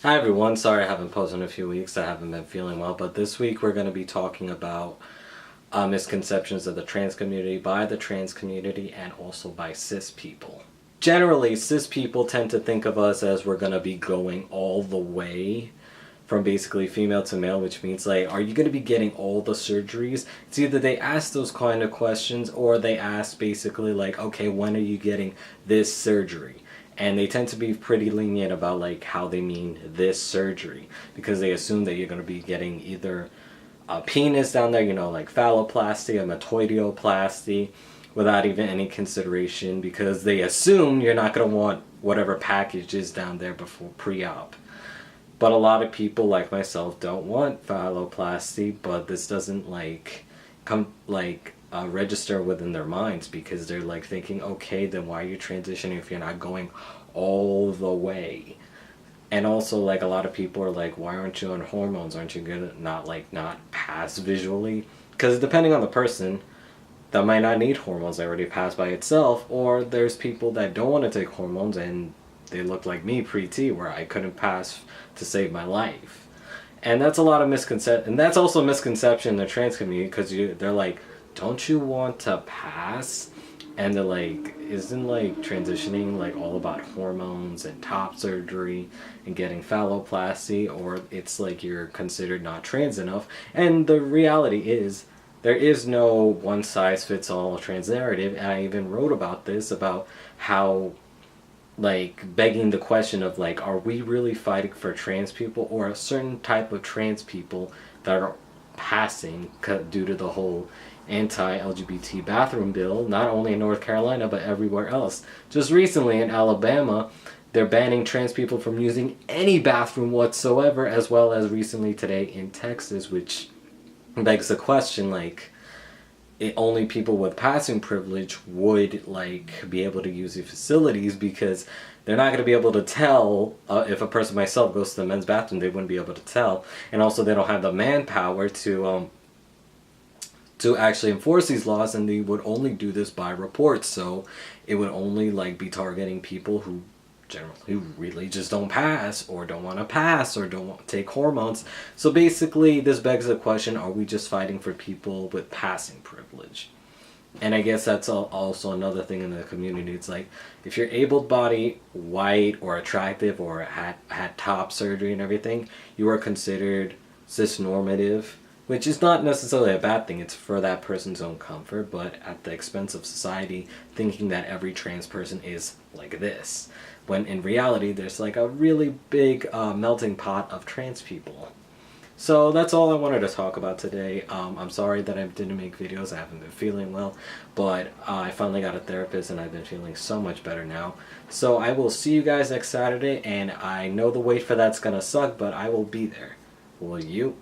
Hi everyone, sorry I haven't posted in a few weeks, I haven't been feeling well, but this week we're going to be talking about misconceptions of the trans community by the trans community and also by cis people. Generally, cis people tend to think of us as we're going to be going all the way from basically female to male, which means like, are you going to be getting all the surgeries? It's either they ask those kind of questions or they ask basically like, okay, when are you getting this surgery? And they tend to be pretty lenient about like how they mean this surgery, because they assume that you're going to be getting either a penis down there, you know, like phalloplasty, a metoidioplasty, without even any consideration, because they assume you're not going to want whatever package is down there before pre-op. But a lot of people like myself don't want phalloplasty, but this doesn't register within their minds, because they're like thinking, okay, then why are you transitioning if you're not going all the way? And also, like, a lot of people are like, why aren't you on hormones? Aren't you gonna not pass visually? Because depending on the person, that might not need hormones, they already pass by itself. Or there's people that don't want to take hormones and they look like me pre-T, where I couldn't pass to save my life. And that's a lot of misconception, and that's also a misconception in the trans community, because they're like, don't you want to pass? And they're like, isn't like transitioning like all about hormones and top surgery and getting phalloplasty? Or it's like you're considered not trans enough. And the reality is, there is no one size fits all trans narrative. And I even wrote about this, about how, like, begging the question of like, are we really fighting for trans people, or a certain type of trans people that are passing due to the whole anti-LGBT bathroom bill, not only in North Carolina but everywhere else. Just recently in Alabama, they're banning trans people from using any bathroom whatsoever, as well as recently today in Texas, which begs the question, like, only people with passing privilege would like be able to use the facilities, because they're not going to be able to tell if a person myself goes to the men's bathroom, they wouldn't be able to tell. And also they don't have the manpower to actually enforce these laws, and they would only do this by reports. So it would only like be targeting people who really just don't pass, or don't want to pass, or don't want to take hormones. So basically this begs the question, are we just fighting for people with passing privilege? And I guess that's also another thing in the community. It's like, if you're able-bodied, white, or attractive, or had top surgery and everything, you are considered cis-normative, which is not necessarily a bad thing. It's for that person's own comfort, but at the expense of society thinking that every trans person is like this, when in reality there's like a really big melting pot of trans people. So that's all I wanted to talk about today. I'm sorry that I didn't make videos. I haven't been feeling well, but I finally got a therapist and I've been feeling so much better now. So I will see you guys next Saturday, and I know the wait for that's gonna suck, but I will be there. Will you?